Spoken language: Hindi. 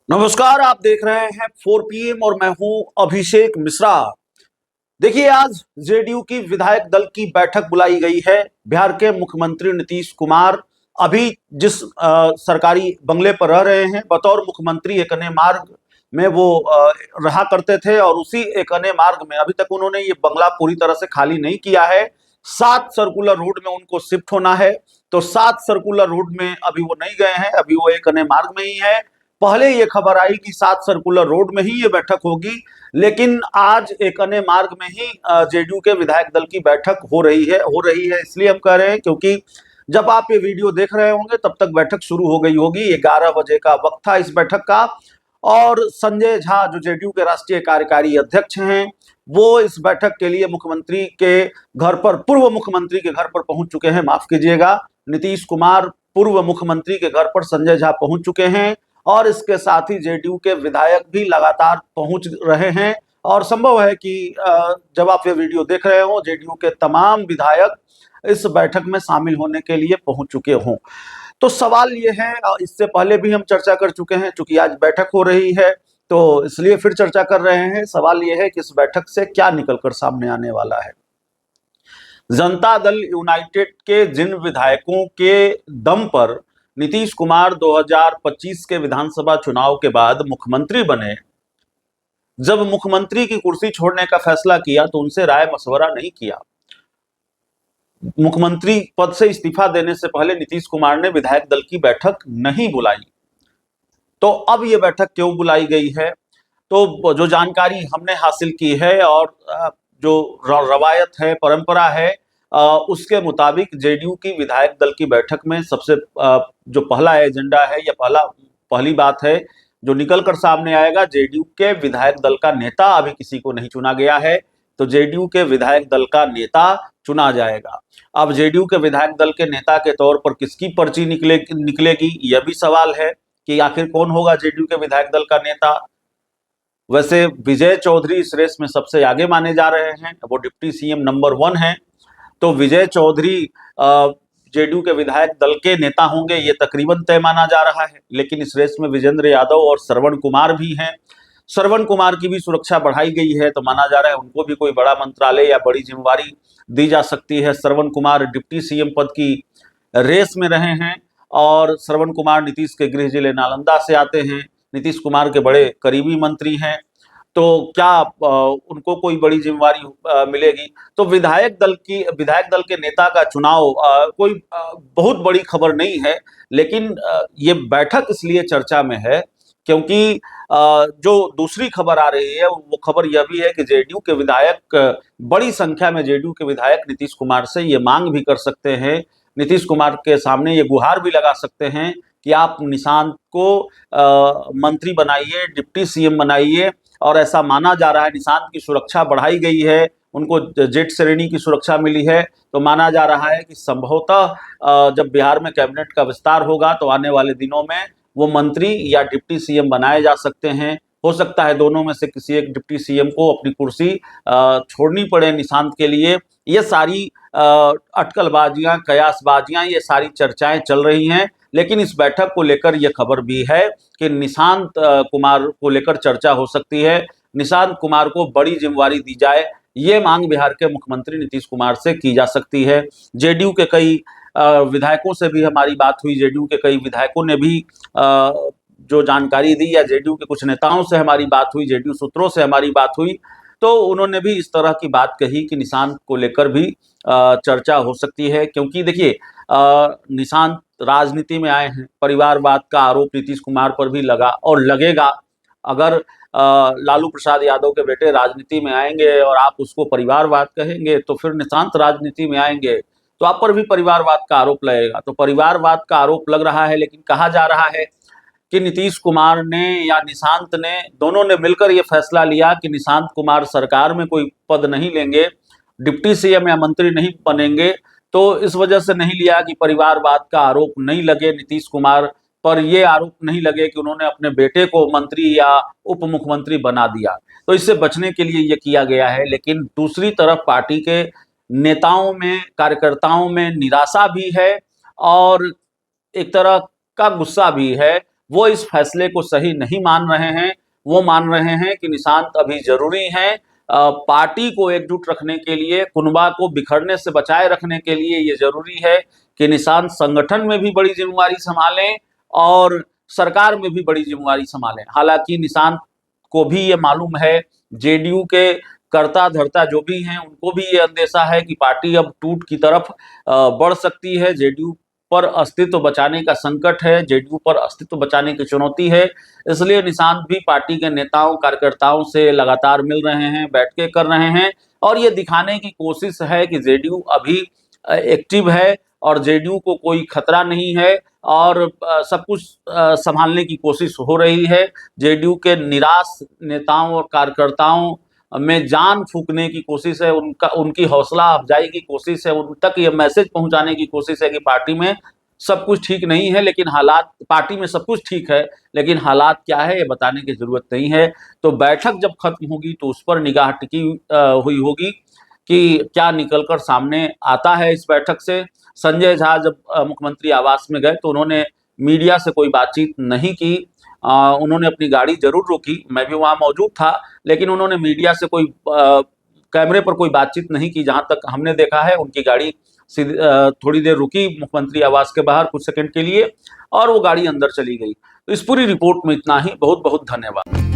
नमस्कार, आप देख रहे हैं 4 PM और मैं हूं अभिषेक मिश्रा। देखिए, आज जेडीयू की विधायक दल की बैठक बुलाई गई है। बिहार के मुख्यमंत्री नीतीश कुमार अभी जिस सरकारी बंगले पर रह रहे हैं, बतौर मुख्यमंत्री एकने मार्ग में वो रहा करते थे और उसी एकने मार्ग में अभी तक उन्होंने ये बंगला पूरी तरह से खाली नहीं किया है। 7 सर्कुलर रोड में उनको शिफ्ट होना है, तो 7 सर्कुलर रोड में अभी वो नहीं गए हैं, अभी वो एकने मार्ग में ही है। पहले ये खबर आई कि 7 सर्कुलर रोड में ही ये बैठक होगी, लेकिन आज एक अन्य मार्ग में ही जेडीयू के विधायक दल की बैठक हो रही है। इसलिए हम कह रहे हैं क्योंकि जब आप ये वीडियो देख रहे होंगे तब तक बैठक शुरू हो गई होगी। 11 बजे का वक्त था इस बैठक का और संजय झा जो जेडीयू के राष्ट्रीय कार्यकारी अध्यक्ष हैं, वो इस बैठक के लिए मुख्यमंत्री के घर पर, पूर्व मुख्यमंत्री के घर पर पहुंच चुके हैं। माफ कीजिएगा, नीतीश कुमार पूर्व मुख्यमंत्री के घर पर संजय झा पहुंच चुके हैं और इसके साथ ही जेडीयू के विधायक भी लगातार पहुंच रहे हैं। और संभव है कि जब आप ये वीडियो देख रहे हो, जेडीयू के तमाम विधायक इस बैठक में शामिल होने के लिए पहुंच चुके हों। तो सवाल ये है, इससे पहले भी हम चर्चा कर चुके हैं, चूंकि आज बैठक हो रही है तो इसलिए फिर चर्चा कर रहे हैं। सवाल ये है कि इस बैठक से क्या निकलकर सामने आने वाला है। जनता दल यूनाइटेड के जिन विधायकों के दम पर नीतीश कुमार 2025 के विधानसभा चुनाव के बाद मुख्यमंत्री बने, जब मुख्यमंत्री की कुर्सी छोड़ने का फैसला किया तो उनसे राय मशवरा नहीं किया। मुख्यमंत्री पद से इस्तीफा देने से पहले नीतीश कुमार ने विधायक दल की बैठक नहीं बुलाई। तो अब ये बैठक क्यों बुलाई गई है? तो जो जानकारी हमने हासिल की है और जो रवायत है, परंपरा है, उसके मुताबिक जेडीयू की विधायक दल की बैठक में सबसे जो पहला एजेंडा है या पहली बात है जो निकल कर सामने आएगा, जेडीयू के विधायक दल का नेता अभी किसी को नहीं चुना गया है, तो जेडीयू के विधायक दल का नेता चुना जाएगा। अब जेडीयू के विधायक दल के नेता के तौर पर किसकी पर्ची निकलेगी, यह भी सवाल है कि आखिर कौन होगा जेडीयू के विधायक दल का नेता। वैसे विजय चौधरी इस रेस में सबसे आगे माने जा रहे हैं, वो डिप्टी सीएम नंबर 1 है, तो विजय चौधरी जेडीयू के विधायक दल के नेता होंगे, ये तकरीबन तय माना जा रहा है। लेकिन इस रेस में विजेंद्र यादव और श्रवण कुमार भी हैं। श्रवण कुमार की भी सुरक्षा बढ़ाई गई है, तो माना जा रहा है उनको भी कोई बड़ा मंत्रालय या बड़ी जिम्मेवारी दी जा सकती है। श्रवण कुमार डिप्टी सीएम पद की रेस में रहे हैं और श्रवण कुमार नीतीश के गृह जिले नालंदा से आते हैं, नीतीश कुमार के बड़े करीबी मंत्री हैं। तो क्या उनको कोई बड़ी जिम्मेवारी मिलेगी? तो विधायक दल के नेता का चुनाव कोई बहुत बड़ी खबर नहीं है, लेकिन ये बैठक इसलिए चर्चा में है क्योंकि जो दूसरी खबर आ रही है वो खबर यह भी है कि जेडीयू के विधायक, बड़ी संख्या में जेडीयू के विधायक नीतीश कुमार से ये मांग भी कर सकते हैं, नीतीश कुमार के सामने ये गुहार भी लगा सकते हैं कि आप निशांत को मंत्री बनाइए, डिप्टी सीएम बनाइए। और ऐसा माना जा रहा है, निशांत की सुरक्षा बढ़ाई गई है, उनको जेट श्रेणी की सुरक्षा मिली है, तो माना जा रहा है कि संभवतः जब बिहार में कैबिनेट का विस्तार होगा तो आने वाले दिनों में वो मंत्री या डिप्टी सीएम बनाए जा सकते हैं। हो सकता है दोनों में से किसी एक डिप्टी सीएम को अपनी कुर्सी छोड़नी पड़े निशांत के लिए। ये सारी अटकलबाजियां, कयासबाजियां, ये सारी चर्चाएं चल रही हैं। लेकिन इस बैठक को लेकर यह खबर भी है कि निशांत कुमार को लेकर चर्चा हो सकती है, निशांत कुमार को बड़ी जिम्मेवारी दी जाए, ये मांग बिहार के मुख्यमंत्री नीतीश कुमार से की जा सकती है। जेडीयू के कई विधायकों से भी हमारी बात हुई, जेडीयू के कई विधायकों ने भी जो जानकारी दी, या जेडीयू के कुछ नेताओं से हमारी बात हुई, जेडीयू सूत्रों से हमारी बात हुई, तो उन्होंने भी इस तरह की बात कही कि निशांत को लेकर भी चर्चा हो सकती है। क्योंकि देखिए, निशांत राजनीति में आए हैं, परिवारवाद का आरोप नीतीश कुमार पर भी लगा और लगेगा। अगर लालू प्रसाद यादव के बेटे राजनीति में आएंगे और आप उसको परिवारवाद कहेंगे, तो फिर निशांत राजनीति में आएंगे तो आप पर भी परिवारवाद का आरोप लगेगा। तो परिवारवाद का आरोप लग रहा है, लेकिन कहा जा रहा है कि नीतीश कुमार ने या निशांत ने, दोनों ने मिलकर यह फैसला लिया कि निशांत कुमार सरकार में कोई पद नहीं लेंगे, डिप्टी सीएम या मंत्री नहीं बनेंगे। तो इस वजह से नहीं लिया कि परिवारवाद का आरोप नहीं लगे नीतीश कुमार पर, यह आरोप नहीं लगे कि उन्होंने अपने बेटे को मंत्री या उप मुख्यमंत्री बना दिया, तो इससे बचने के लिए यह किया गया है। लेकिन दूसरी तरफ पार्टी के नेताओं में, कार्यकर्ताओं में निराशा भी है और एक तरह का गुस्सा भी है। वो इस फैसले को सही नहीं मान रहे हैं। वो मान रहे हैं कि निशांत अभी जरूरी हैं, पार्टी को एकजुट रखने के लिए, कुनबा को बिखरने से बचाए रखने के लिए ये जरूरी है कि निशांत संगठन में भी बड़ी जिम्मेवारी संभालें और सरकार में भी बड़ी जिम्मेवारी संभालें। हालांकि निशांत को भी ये मालूम है, जेडीयू के कर्ता धर्ता जो भी हैं उनको भी ये अंदेशा है कि पार्टी अब टूट की तरफ बढ़ सकती है। जेडीयू पर अस्तित्व बचाने का संकट है, जेडीयू पर अस्तित्व बचाने की चुनौती है। इसलिए निशांत भी पार्टी के नेताओं कार्यकर्ताओं से लगातार मिल रहे हैं, बैठकें कर रहे हैं और ये दिखाने की कोशिश है कि जेडीयू अभी एक्टिव है और जेडीयू को कोई खतरा नहीं है और सब कुछ संभालने की कोशिश हो रही है। जेडीयू के निराश नेताओं और कार्यकर्ताओं में जान फूंकने की कोशिश है, उनकी हौसला अफजाई की कोशिश है, उन तक ये मैसेज पहुंचाने की कोशिश है कि पार्टी में सब कुछ ठीक नहीं है, लेकिन हालात, पार्टी में सब कुछ ठीक है लेकिन हालात क्या है ये बताने की जरूरत नहीं है। तो बैठक जब खत्म होगी तो उस पर निगाह टिकी हुई होगी कि क्या निकलकर सामने आता है इस बैठक से। संजय झा जब मुख्यमंत्री आवास में गए तो उन्होंने मीडिया से कोई बातचीत नहीं की। उन्होंने अपनी गाड़ी जरूर रोकी, मैं भी वहां मौजूद था, लेकिन उन्होंने मीडिया से कोई कैमरे पर कोई बातचीत नहीं की। जहां तक हमने देखा है उनकी गाड़ी थोड़ी देर रुकी मुख्यमंत्री आवास के बाहर कुछ सेकंड के लिए और वो गाड़ी अंदर चली गई। तो इस पूरी रिपोर्ट में इतना ही। बहुत बहुत धन्यवाद।